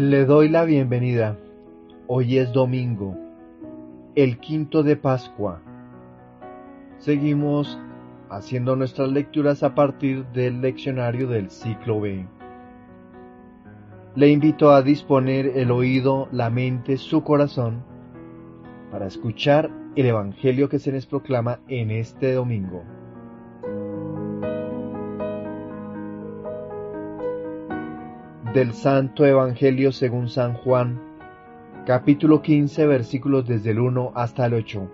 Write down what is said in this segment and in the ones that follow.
Le doy la bienvenida. Hoy es domingo, el quinto de Pascua. Seguimos haciendo nuestras lecturas a partir del leccionario del ciclo B. Le invito a disponer el oído, la mente, su corazón, para escuchar el Evangelio que se les proclama en este domingo. Del Santo Evangelio según San Juan, capítulo 15, versículos desde el 1 hasta el 8.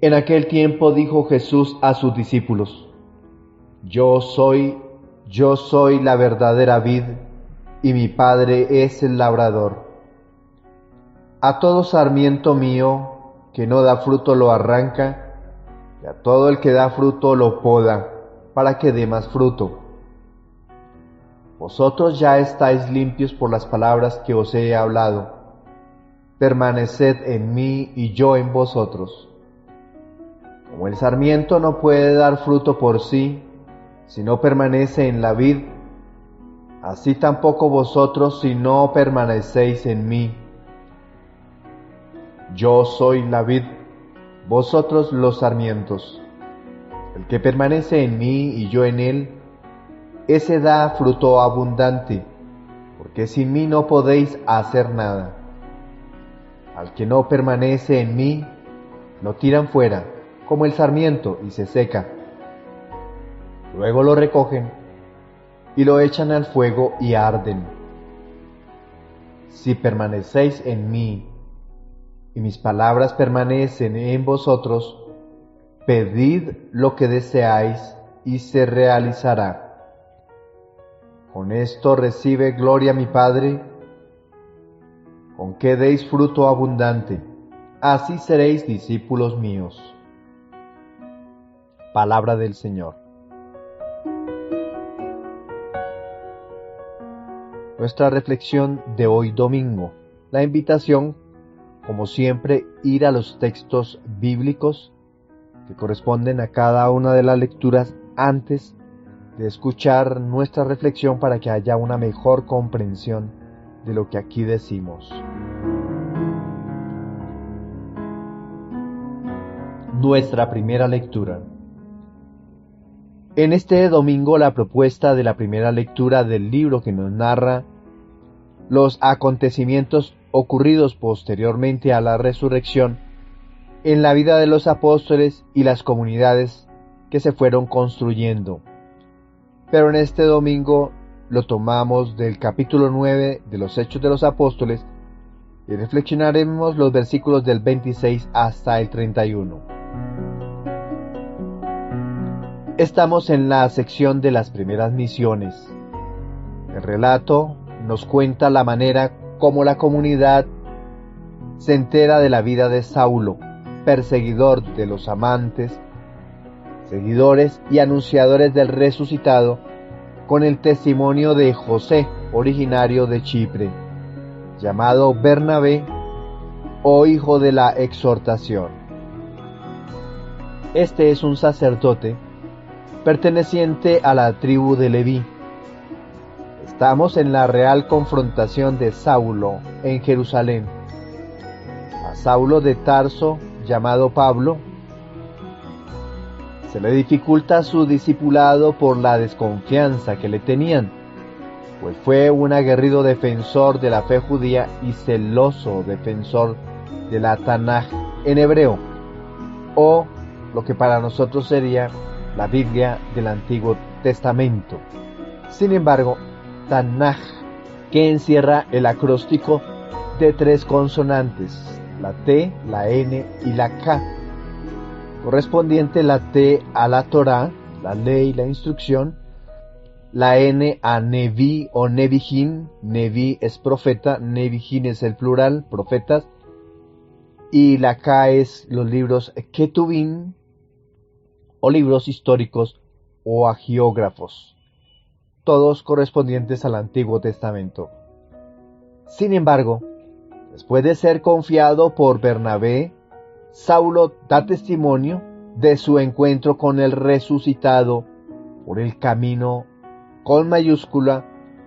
En aquel tiempo dijo Jesús a sus discípulos: Yo soy la verdadera vid, y mi Padre es el labrador. A todo sarmiento mío que no da fruto lo arranca, y a todo el que da fruto lo poda, para que dé más fruto. Vosotros ya estáis limpios por las palabras que os he hablado. Permaneced en mí y yo en vosotros. Como el sarmiento no puede dar fruto por sí, si no permanece en la vid, así tampoco vosotros si no permanecéis en mí. Yo soy la vid, vosotros los sarmientos. El que permanece en mí y yo en él, ese da fruto abundante, porque sin mí no podéis hacer nada. Al que no permanece en mí, lo tiran fuera, como el sarmiento, y se seca. Luego lo recogen y lo echan al fuego y arden. Si permanecéis en mí, y mis palabras permanecen en vosotros, pedid lo que deseáis y se realizará. Con esto recibe gloria mi Padre, con que deis fruto abundante, así seréis discípulos míos. Palabra del Señor. Nuestra reflexión de hoy domingo. La invitación, como siempre, ir a los textos bíblicos que corresponden a cada una de las lecturas antes de escuchar nuestra reflexión para que haya una mejor comprensión de lo que aquí decimos. Nuestra primera lectura. En este domingo la propuesta de la primera lectura del libro que nos narra los acontecimientos ocurridos posteriormente a la resurrección en la vida de los apóstoles y las comunidades que se fueron construyendo. Pero en este domingo lo tomamos del capítulo 9 de los Hechos de los Apóstoles y reflexionaremos los versículos del 26 hasta el 31. Estamos en la sección de las primeras misiones. El relato nos cuenta la manera como la comunidad se entera de la vida de Saulo, perseguidor de los amantes, seguidores y anunciadores del resucitado, con el testimonio de José, originario de Chipre, llamado Bernabé o hijo de la exhortación. Este es un sacerdote perteneciente a la tribu de Leví. Estamos en la real confrontación de Saulo en Jerusalén. A Saulo de Tarso, llamado Pablo, se le dificulta su discipulado por la desconfianza que le tenían, pues fue un aguerrido defensor de la fe judía y celoso defensor de la Tanaj en hebreo, o lo que para nosotros sería la Biblia del Antiguo Testamento. Sin embargo, Tanaj, que encierra el acróstico de 3 consonantes, la T, la N y la K, correspondiente la T a la Torá, la ley, la instrucción, la N a Neví o Nevijín, Neví es profeta, Nevijín es el plural, profetas, y la K es los libros Ketuvim, o libros históricos o agiógrafos, todos correspondientes al Antiguo Testamento. Sin embargo, después de ser confiado por Bernabé, Saulo da testimonio de su encuentro con el resucitado por el camino con mayúscula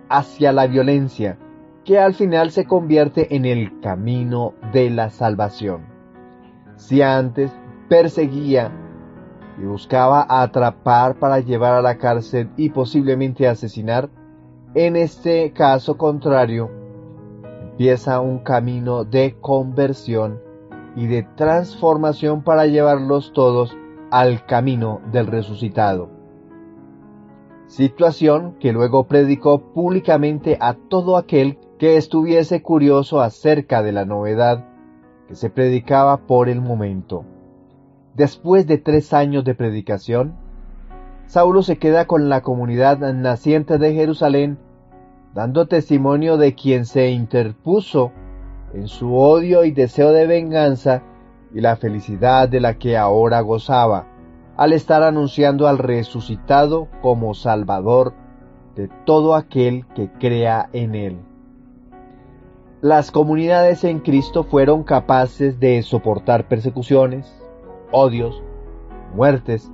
hacia la violencia, que al final se convierte en el camino de la salvación. Si antes perseguía y buscaba atrapar para llevar a la cárcel y posiblemente asesinar, en este caso contrario, empieza un camino de conversión y de transformación para llevarlos todos al camino del resucitado. Situación que luego predicó públicamente a todo aquel que estuviese curioso acerca de la novedad que se predicaba por el momento. Después de 3 años de predicación, Saulo se queda con la comunidad naciente de Jerusalén, dando testimonio de quien se interpuso en su odio y deseo de venganza y la felicidad de la que ahora gozaba, al estar anunciando al resucitado como Salvador de todo aquel que crea en él. Las comunidades en Cristo fueron capaces de soportar persecuciones, odios, muertes.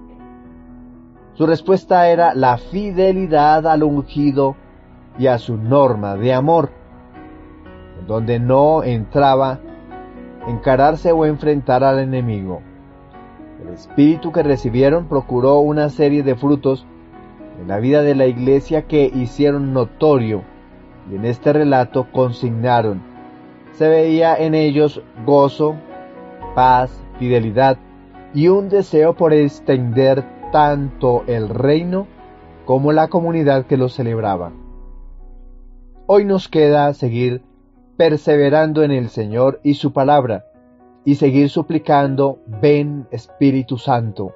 Su respuesta era la fidelidad al ungido y a su norma de amor, en donde no entraba encararse o enfrentar al enemigo. El espíritu que recibieron procuró una serie de frutos en la vida de la iglesia que hicieron notorio, y en este relato consignaron. Se veía en ellos gozo, paz, fidelidad y un deseo por extender tanto el reino como la comunidad que lo celebraba. Hoy nos queda seguir perseverando en el Señor y su palabra, y seguir suplicando: ven Espíritu Santo,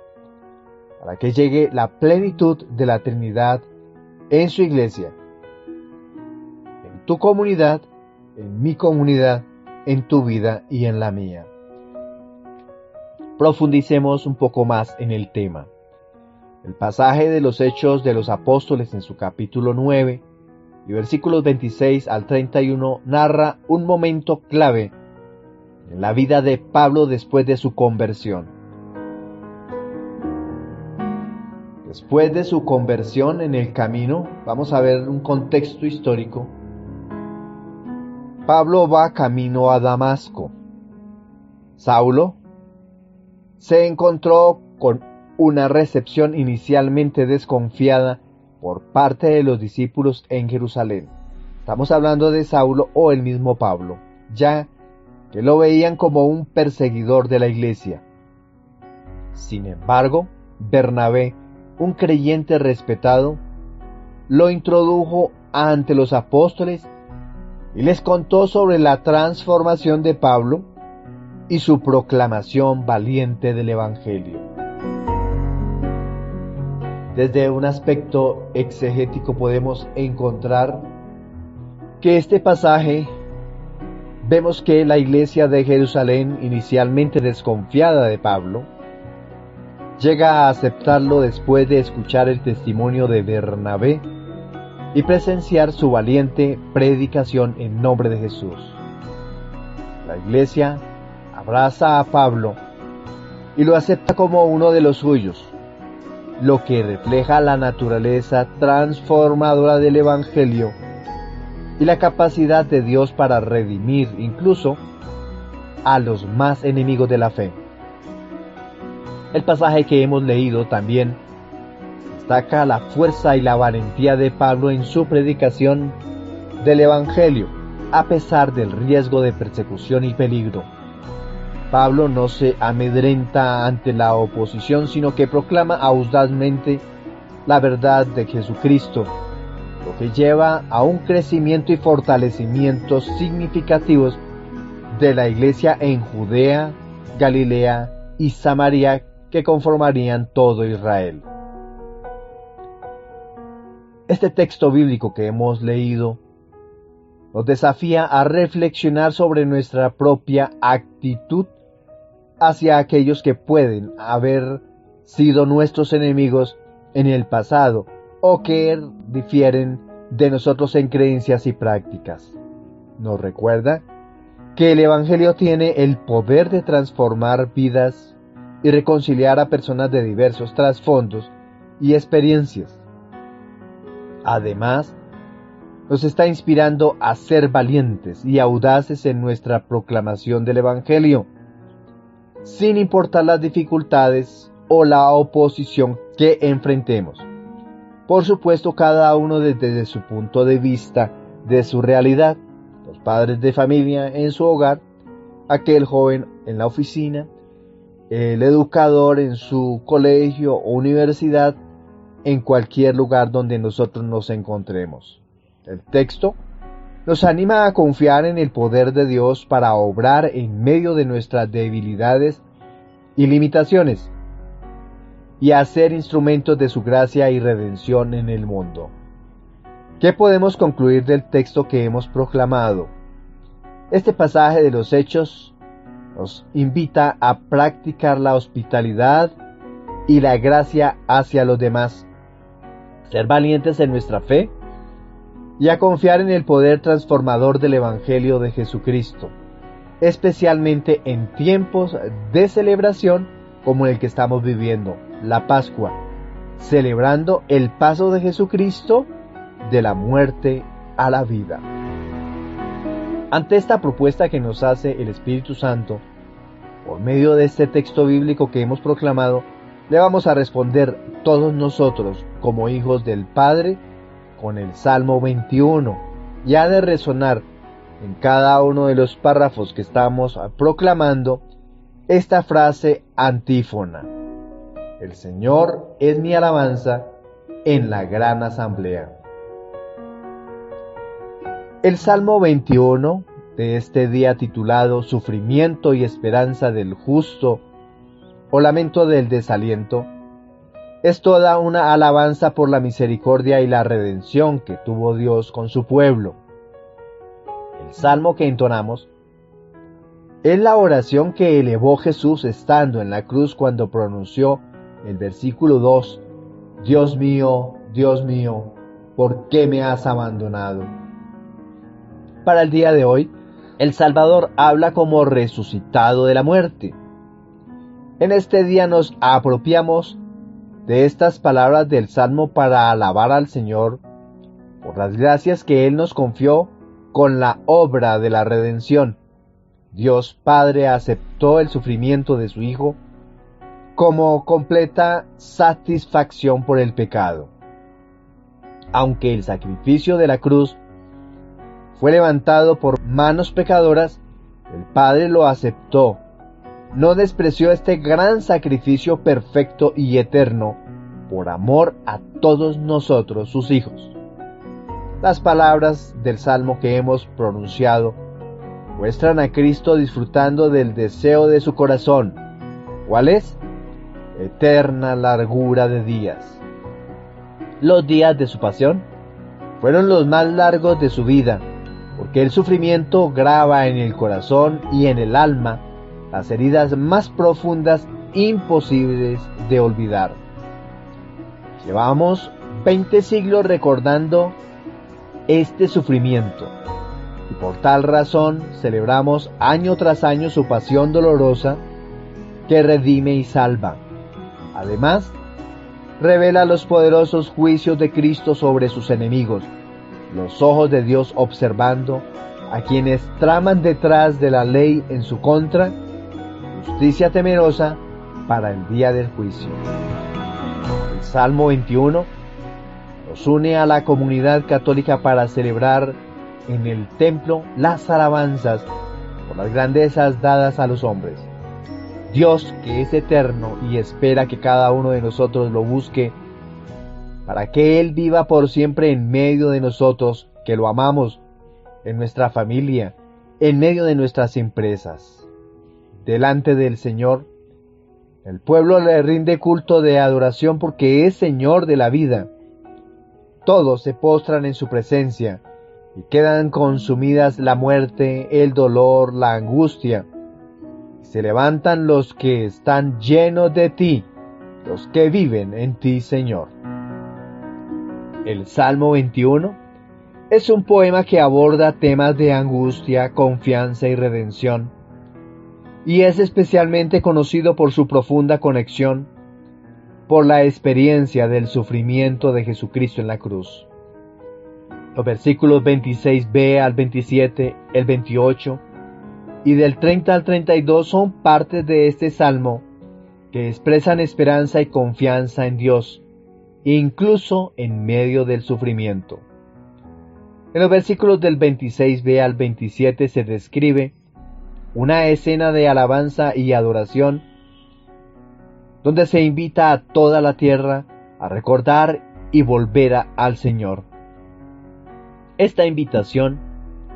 para que llegue la plenitud de la Trinidad en su iglesia, en tu comunidad, en mi comunidad, en tu vida y en la mía. Profundicemos un poco más en el tema. El pasaje de los Hechos de los Apóstoles en su capítulo 9 y versículos 26 al 31 narra un momento clave en la vida de Pablo después de su conversión. Después de su conversión en el camino, vamos a ver un contexto histórico. Pablo va camino a Damasco. Saulo se encontró con una recepción inicialmente desconfiada por parte de los discípulos en Jerusalén. Estamos hablando de Saulo o el mismo Pablo, ya que lo veían como un perseguidor de la iglesia. Sin embargo, Bernabé, un creyente respetado, lo introdujo ante los apóstoles y les contó sobre la transformación de Pablo y su proclamación valiente del Evangelio. Desde un aspecto exegético podemos encontrar que este pasaje vemos que la iglesia de Jerusalén, inicialmente desconfiada de Pablo, llega a aceptarlo después de escuchar el testimonio de Bernabé y presenciar su valiente predicación en nombre de Jesús. La iglesia abraza a Pablo y lo acepta como uno de los suyos, lo que refleja la naturaleza transformadora del Evangelio y la capacidad de Dios para redimir incluso a los más enemigos de la fe. El pasaje que hemos leído también destaca la fuerza y la valentía de Pablo en su predicación del Evangelio, a pesar del riesgo de persecución y peligro. Pablo no se amedrenta ante la oposición, sino que proclama audazmente la verdad de Jesucristo, lo que lleva a un crecimiento y fortalecimiento significativos de la iglesia en Judea, Galilea y Samaria, que conformarían todo Israel. Este texto bíblico que hemos leído nos desafía a reflexionar sobre nuestra propia actitud hacia aquellos que pueden haber sido nuestros enemigos en el pasado o que difieren de nosotros en creencias y prácticas. Nos recuerda que el Evangelio tiene el poder de transformar vidas y reconciliar a personas de diversos trasfondos y experiencias. Además, nos está inspirando a ser valientes y audaces en nuestra proclamación del Evangelio, sin importar las dificultades o la oposición que enfrentemos. Por supuesto, cada uno desde su punto de vista, de su realidad. Los padres de familia en su hogar, aquel joven en la oficina, el educador en su colegio o universidad, en cualquier lugar donde nosotros nos encontremos. El texto nos anima a confiar en el poder de Dios para obrar en medio de nuestras debilidades y limitaciones y a ser instrumentos de su gracia y redención en el mundo. ¿Qué podemos concluir del texto que hemos proclamado? Este pasaje de los Hechos nos invita a practicar la hospitalidad y la gracia hacia los demás, ser valientes en nuestra fe y a confiar en el poder transformador del Evangelio de Jesucristo, especialmente en tiempos de celebración como el que estamos viviendo, la Pascua, celebrando el paso de Jesucristo de la muerte a la vida. Ante esta propuesta que nos hace el Espíritu Santo, por medio de este texto bíblico que hemos proclamado, le vamos a responder todos nosotros como hijos del Padre con el Salmo 21, y ha de resonar en cada uno de los párrafos que estamos proclamando esta frase antífona: el Señor es mi alabanza en la gran asamblea. El Salmo 21 de este día, titulado Sufrimiento y esperanza del justo o lamento del desaliento, es toda una alabanza por la misericordia y la redención que tuvo Dios con su pueblo. El salmo que entonamos es la oración que elevó Jesús estando en la cruz cuando pronunció el versículo 2: Dios mío, ¿por qué me has abandonado? Para el día de hoy, el Salvador habla como resucitado de la muerte. En este día nos apropiamos de estas palabras del Salmo para alabar al Señor por las gracias que Él nos confió con la obra de la redención. Dios Padre aceptó el sufrimiento de su Hijo como completa satisfacción por el pecado. Aunque el sacrificio de la cruz fue levantado por manos pecadoras, el Padre lo aceptó. No despreció este gran sacrificio perfecto y eterno por amor a todos nosotros, sus hijos. Las palabras del Salmo que hemos pronunciado muestran a Cristo disfrutando del deseo de su corazón. ¿Cuál es? Eterna largura de días. Los días de su pasión fueron los más largos de su vida, porque el sufrimiento graba en el corazón y en el alma las heridas más profundas imposibles de olvidar. Llevamos 20 siglos recordando este sufrimiento y por tal razón celebramos año tras año su pasión dolorosa que redime y salva. Además, revela los poderosos juicios de Cristo sobre sus enemigos, los ojos de Dios observando a quienes traman detrás de la ley en su contra, justicia temerosa para el día del juicio. El Salmo 21 nos une a la comunidad católica para celebrar en el templo las alabanzas por las grandezas dadas a los hombres. Dios, que es eterno y espera que cada uno de nosotros lo busque para que Él viva por siempre en medio de nosotros, que lo amamos, en nuestra familia, en medio de nuestras empresas. Delante del Señor, el pueblo le rinde culto de adoración porque es Señor de la vida. Todos se postran en su presencia y quedan consumidas la muerte, el dolor, la angustia. Y se levantan los que están llenos de ti, los que viven en ti, Señor. El Salmo 21 es un poema que aborda temas de angustia, confianza y redención, y es especialmente conocido por su profunda conexión por la experiencia del sufrimiento de Jesucristo en la cruz. Los versículos 26b al 27, el 28 y del 30 al 32 son partes de este salmo que expresan esperanza y confianza en Dios, incluso en medio del sufrimiento. En los versículos del 26b al 27 se describe una escena de alabanza y adoración donde se invita a toda la tierra a recordar y volver al Señor. Esta invitación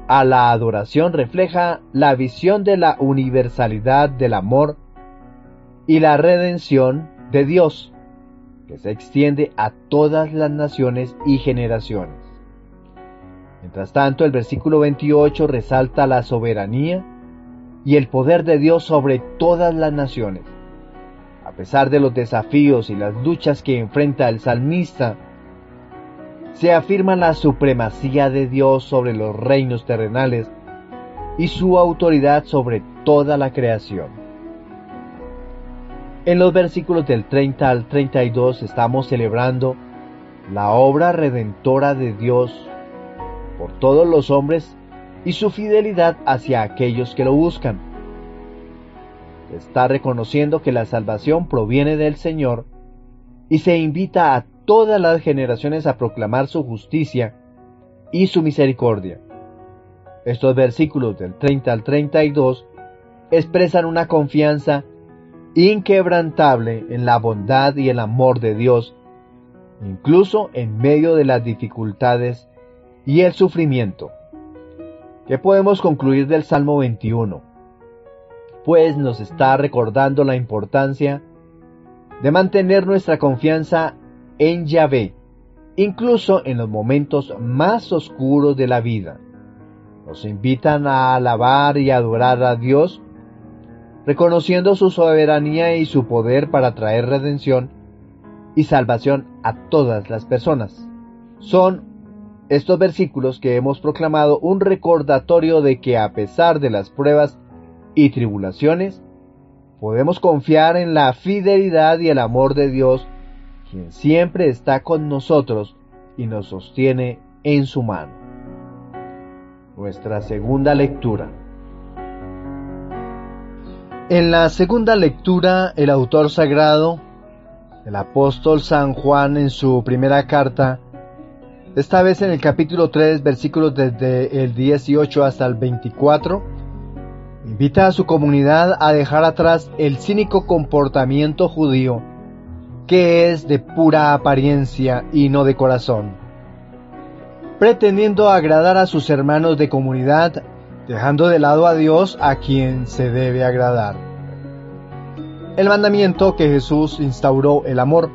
a la adoración refleja la visión de la universalidad del amor y la redención de Dios, que se extiende a todas las naciones y generaciones. Mientras tanto, el versículo 28 resalta la soberanía y el poder de Dios sobre todas las naciones. A pesar de los desafíos y las luchas que enfrenta el salmista, se afirma la supremacía de Dios sobre los reinos terrenales y su autoridad sobre toda la creación. En los versículos del 30 al 32 estamos celebrando la obra redentora de Dios por todos los hombres y su fidelidad hacia aquellos que lo buscan. Está reconociendo que la salvación proviene del Señor y se invita a todas las generaciones a proclamar su justicia y su misericordia. Estos versículos del 30 al 32 expresan una confianza inquebrantable en la bondad y el amor de Dios, incluso en medio de las dificultades y el sufrimiento. ¿Qué podemos concluir del Salmo 21? Pues nos está recordando la importancia de mantener nuestra confianza en Yahvé, incluso en los momentos más oscuros de la vida. Nos invitan a alabar y adorar a Dios, reconociendo su soberanía y su poder para traer redención y salvación a todas las personas. Son estos versículos que hemos proclamado un recordatorio de que a pesar de las pruebas y tribulaciones, podemos confiar en la fidelidad y el amor de Dios, quien siempre está con nosotros y nos sostiene en su mano. Nuestra segunda lectura. En la segunda lectura, el autor sagrado, el apóstol San Juan, en su primera carta, esta vez en el capítulo 3, versículos desde el 18 hasta el 24, invita a su comunidad a dejar atrás el cínico comportamiento judío, que es de pura apariencia y no de corazón, pretendiendo agradar a sus hermanos de comunidad, dejando de lado a Dios, a quien se debe agradar. El mandamiento que Jesús instauró, el amor,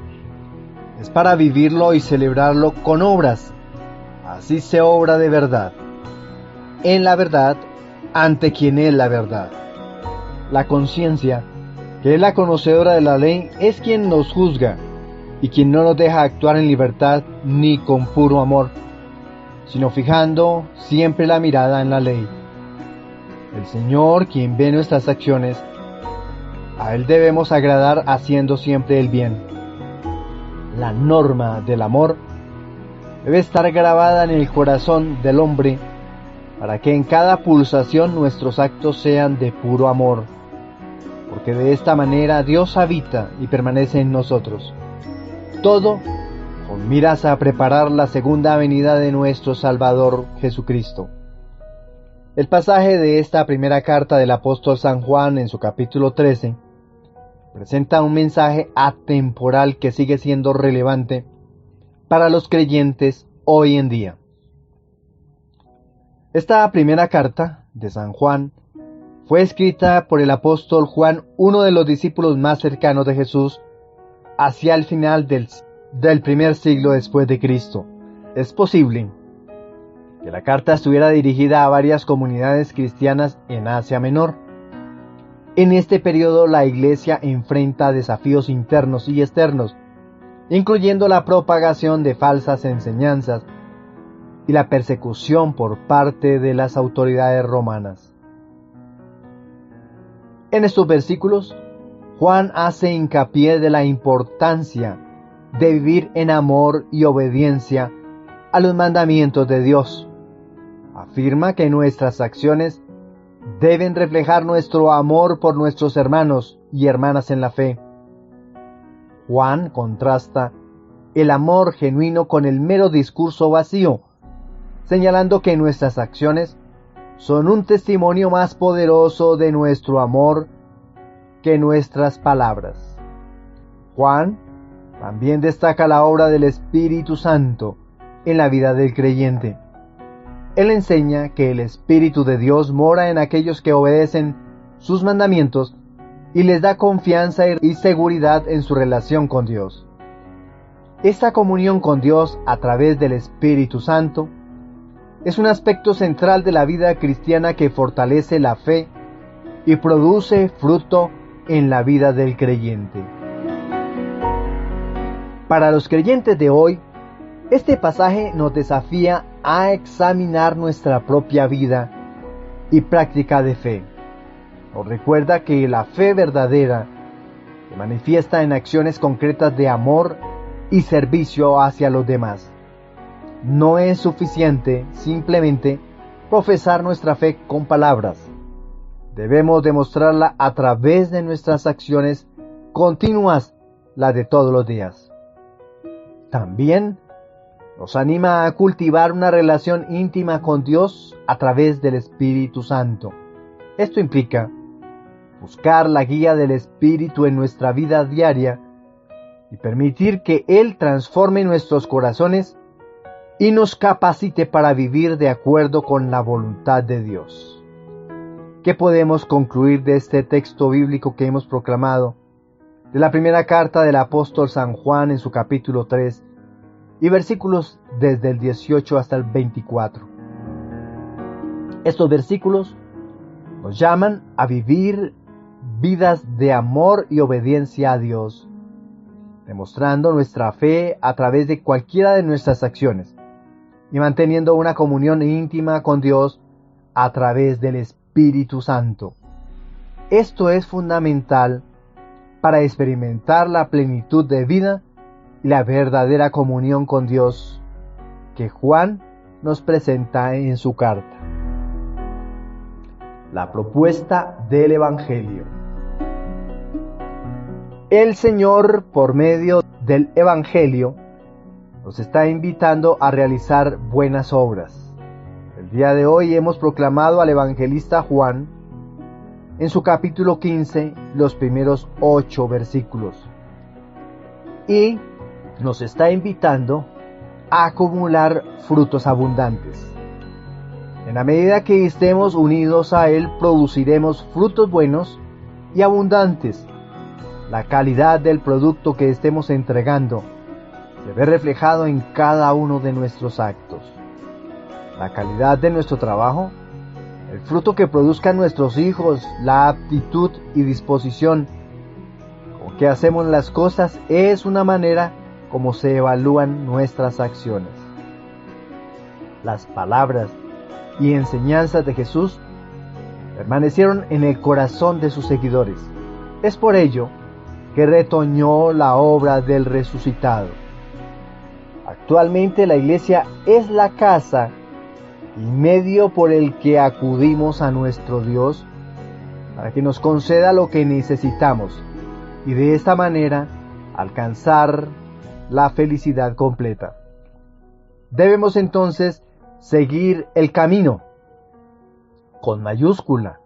es para vivirlo y celebrarlo con obras. Así se obra de verdad, en la verdad, ante quien es la verdad. La conciencia, que es la conocedora de la ley, es quien nos juzga y quien no nos deja actuar en libertad ni con puro amor, sino fijando siempre la mirada en la ley. El Señor, quien ve nuestras acciones, a Él debemos agradar haciendo siempre el bien. La norma del amor debe estar grabada en el corazón del hombre para que en cada pulsación nuestros actos sean de puro amor, porque de esta manera Dios habita y permanece en nosotros. Todo con miras a preparar la segunda venida de nuestro Salvador Jesucristo. El pasaje de esta primera carta del apóstol San Juan en su capítulo 13 presenta un mensaje atemporal que sigue siendo relevante para los creyentes hoy en día. Esta primera carta de San Juan fue escrita por el apóstol Juan, uno de los discípulos más cercanos de Jesús, hacia el final del primer siglo después de Cristo. Es posible que la carta estuviera dirigida a varias comunidades cristianas en Asia Menor. En este periodo la Iglesia enfrenta desafíos internos y externos, incluyendo la propagación de falsas enseñanzas y la persecución por parte de las autoridades romanas. En estos versículos, Juan hace hincapié de la importancia de vivir en amor y obediencia a los mandamientos de Dios. Afirma que nuestras acciones deben reflejar nuestro amor por nuestros hermanos y hermanas en la fe. Juan contrasta el amor genuino con el mero discurso vacío, señalando que nuestras acciones son un testimonio más poderoso de nuestro amor que nuestras palabras. Juan también destaca la obra del Espíritu Santo en la vida del creyente. Él enseña que el Espíritu de Dios mora en aquellos que obedecen sus mandamientos y les da confianza y seguridad en su relación con Dios. Esta comunión con Dios a través del Espíritu Santo es un aspecto central de la vida cristiana que fortalece la fe y produce fruto en la vida del creyente. Para los creyentes de hoy, este pasaje nos desafía a examinar nuestra propia vida y práctica de fe. Nos recuerda que la fe verdadera se manifiesta en acciones concretas de amor y servicio hacia los demás. No es suficiente simplemente profesar nuestra fe con palabras. Debemos demostrarla a través de nuestras acciones continuas, las de todos los días. También nos anima a cultivar una relación íntima con Dios a través del Espíritu Santo. Esto implica buscar la guía del Espíritu en nuestra vida diaria y permitir que Él transforme nuestros corazones y nos capacite para vivir de acuerdo con la voluntad de Dios. ¿Qué podemos concluir de este texto bíblico que hemos proclamado? De la primera carta del apóstol San Juan en su capítulo 3 y versículos desde el 18 hasta el 24. Estos versículos nos llaman a vivir vidas de amor y obediencia a Dios, demostrando nuestra fe a través de cualquiera de nuestras acciones y manteniendo una comunión íntima con Dios a través del Espíritu Santo. Esto es fundamental para experimentar la plenitud de vida y la verdadera comunión con Dios que Juan nos presenta en su carta. La propuesta del Evangelio. El Señor, por medio del Evangelio, nos está invitando a realizar buenas obras. El día de hoy hemos proclamado al evangelista Juan en su capítulo 15, los primeros 8 versículos. Y nos está invitando a acumular frutos abundantes. En la medida que estemos unidos a Él, produciremos frutos buenos y abundantes. La calidad del producto que estemos entregando se ve reflejado en cada uno de nuestros actos. La calidad de nuestro trabajo, el fruto que produzcan nuestros hijos, la aptitud y disposición con que hacemos las cosas es una manera como se evalúan nuestras acciones. Las palabras y enseñanzas de Jesús permanecieron en el corazón de sus seguidores. Es por ello que retoñó la obra del resucitado. Actualmente la iglesia es la casa y medio por el que acudimos a nuestro Dios para que nos conceda lo que necesitamos y de esta manera alcanzar la felicidad completa. Debemos entonces seguir el camino con mayúscula,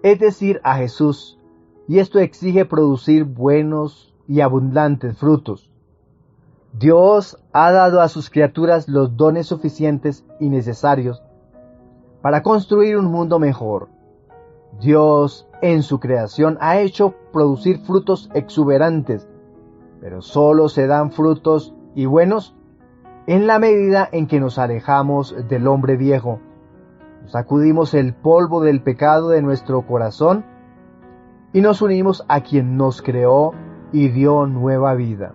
es decir, a Jesús, y esto exige producir buenos y abundantes frutos. Dios ha dado a sus criaturas los dones suficientes y necesarios para construir un mundo mejor. Dios, en su creación, ha hecho producir frutos exuberantes, pero solo se dan frutos y buenos en la medida en que nos alejamos del hombre viejo, nos sacudimos el polvo del pecado de nuestro corazón y nos unimos a quien nos creó y dio nueva vida.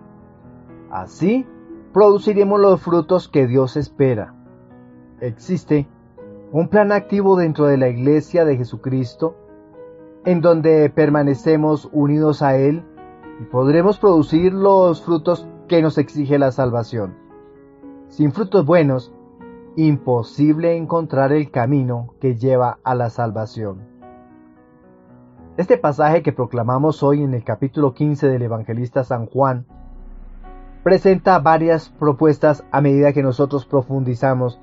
Así produciremos los frutos que Dios espera. Existe un plan activo dentro de la Iglesia de Jesucristo, en donde permanecemos unidos a Él y podremos producir los frutos que nos exige la salvación. Sin frutos buenos, imposible encontrar el camino que lleva a la salvación. Este pasaje que proclamamos hoy en el capítulo 15 del evangelista San Juan presenta varias propuestas a medida que nosotros profundizamos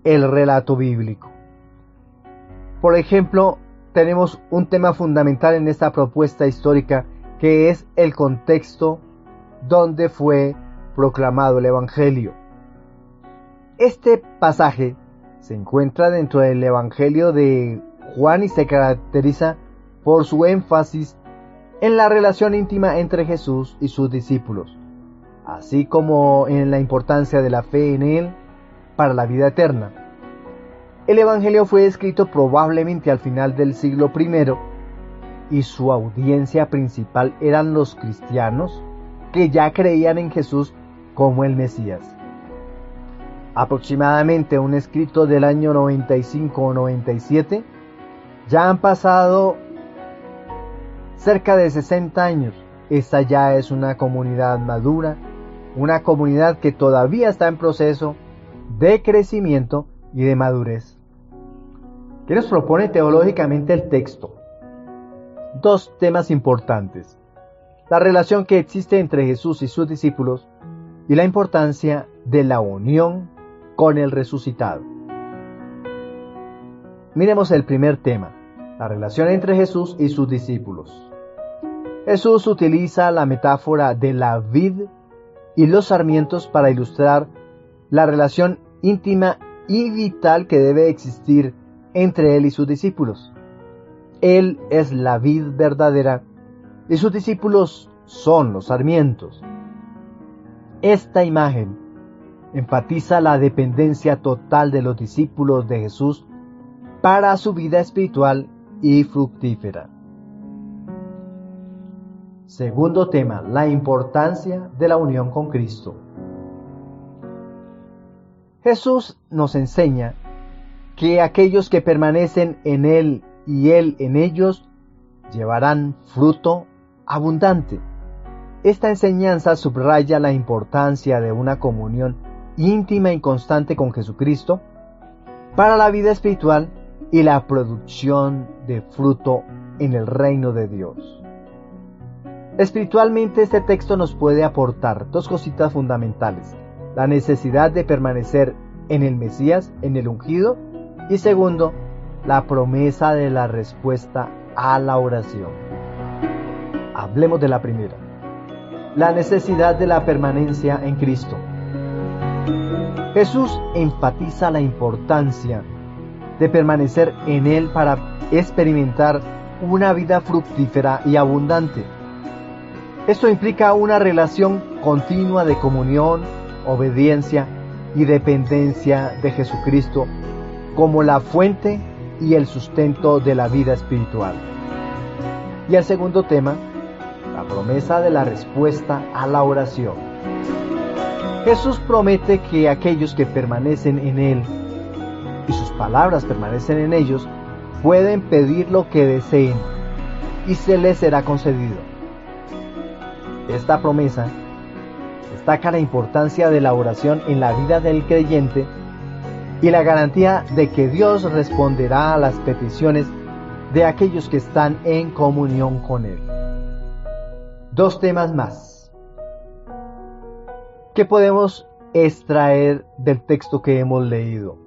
el relato bíblico. Por ejemplo, tenemos un tema fundamental en esta propuesta histórica, que es el contexto donde fue proclamado el Evangelio. Este pasaje se encuentra dentro del Evangelio de Juan y se caracteriza por su énfasis en la relación íntima entre Jesús y sus discípulos, así como en la importancia de la fe en Él para la vida eterna. El Evangelio fue escrito probablemente al final del siglo I y su audiencia principal eran los cristianos que ya creían en Jesús como el Mesías. Aproximadamente un escrito del año 95 o 97, ya han pasado cerca de 60 años. Esta ya es una comunidad madura, una comunidad que todavía está en proceso de crecimiento y de madurez. ¿Qué nos propone teológicamente el texto? Dos temas importantes: la relación que existe entre Jesús y sus discípulos y la importancia de la unión con el resucitado. Miremos el primer tema, la relación entre Jesús y sus discípulos. Jesús utiliza la metáfora de la vid y los sarmientos para ilustrar la relación íntima y vital que debe existir entre Él y sus discípulos. Él es la vid verdadera y sus discípulos son los sarmientos. Esta imagen enfatiza la dependencia total de los discípulos de Jesús para su vida espiritual y fructífera. Segundo tema, la importancia de la unión con Cristo. Jesús nos enseña que aquellos que permanecen en Él y Él en ellos llevarán fruto abundante. Esta enseñanza subraya la importancia de una comunión íntima y constante con Jesucristo para la vida espiritual y la producción de fruto en el reino de Dios. Espiritualmente, este texto nos puede aportar dos cositas fundamentales: la necesidad de permanecer en el Mesías, en el ungido, y segundo, la promesa de la respuesta a la oración. Hablemos de la primera, la necesidad de la permanencia en Cristo. Jesús enfatiza la importancia de permanecer en Él para experimentar una vida fructífera y abundante. Esto implica una relación continua de comunión, obediencia y dependencia de Jesucristo como la fuente y el sustento de la vida espiritual. Y el segundo tema, la promesa de la respuesta a la oración. Jesús promete que aquellos que permanecen en Él y sus palabras permanecen en ellos pueden pedir lo que deseen y se les será concedido. Esta promesa destaca la importancia de la oración en la vida del creyente y la garantía de que Dios responderá a las peticiones de aquellos que están en comunión con Él. Dos temas más. ¿Qué podemos extraer del texto que hemos leído?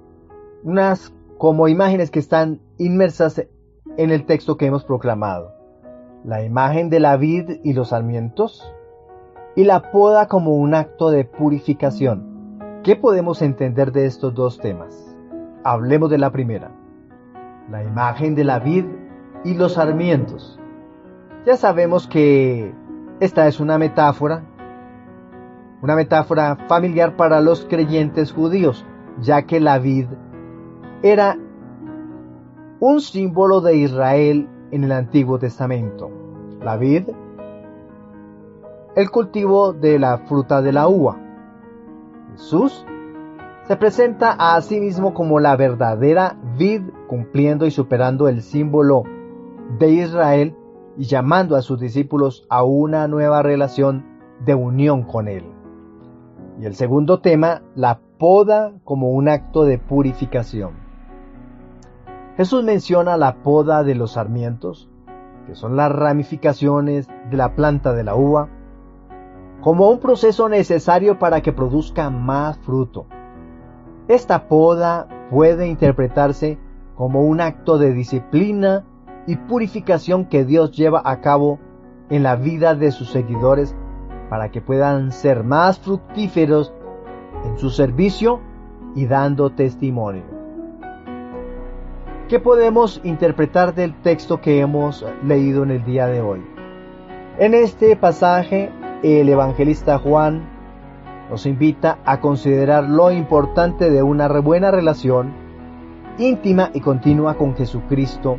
Unas como imágenes que están inmersas en el texto que hemos proclamado: la imagen de la vid y los sarmientos, y la poda como un acto de purificación. ¿Qué podemos entender de estos dos temas? Hablemos de la primera, la imagen de la vid y los sarmientos. Ya sabemos que esta es una metáfora familiar para los creyentes judíos, ya que la vid era un símbolo de Israel en el Antiguo Testamento. La vid, el cultivo de la fruta de la uva. Jesús se presenta a sí mismo como la verdadera vid, cumpliendo y superando el símbolo de Israel y llamando a sus discípulos a una nueva relación de unión con Él. Y el segundo tema, la poda como un acto de purificación. Jesús menciona la poda de los sarmientos, que son las ramificaciones de la planta de la uva, como un proceso necesario para que produzca más fruto. Esta poda puede interpretarse como un acto de disciplina y purificación que Dios lleva a cabo en la vida de sus seguidores para que puedan ser más fructíferos en su servicio y dando testimonio. ¿Qué podemos interpretar del texto que hemos leído en el día de hoy? En este pasaje, el evangelista Juan nos invita a considerar lo importante de una buena relación íntima y continua con Jesucristo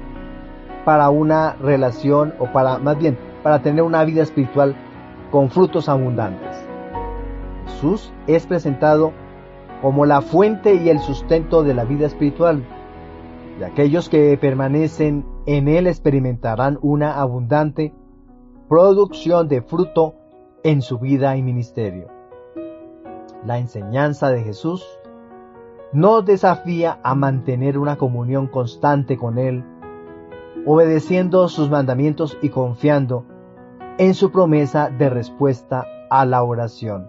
para una relación para tener una vida espiritual con frutos abundantes. Jesús es presentado como la fuente y el sustento de la vida espiritual, y aquellos que permanecen en Él experimentarán una abundante producción de fruto en su vida y ministerio. La enseñanza de Jesús nos desafía a mantener una comunión constante con Él, obedeciendo sus mandamientos y confiando en su promesa de respuesta a la oración.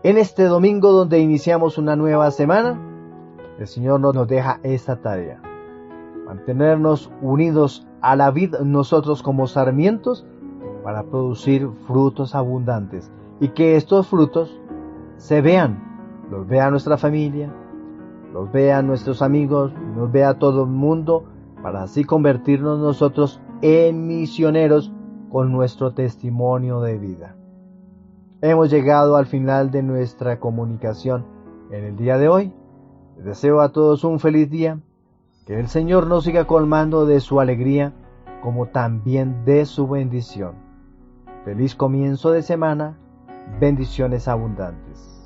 En este domingo, donde iniciamos una nueva semana, el Señor nos deja esta tarea: mantenernos unidos a la vid nosotros como sarmientos para producir frutos abundantes, y que estos frutos los vea nuestra familia, los vean nuestros amigos, nos vea todo el mundo, para así convertirnos nosotros en misioneros con nuestro testimonio de vida. Hemos llegado al final de nuestra comunicación en el día de hoy. Les deseo a todos un feliz día, que el Señor nos siga colmando de su alegría, como también de su bendición. Feliz comienzo de semana, bendiciones abundantes.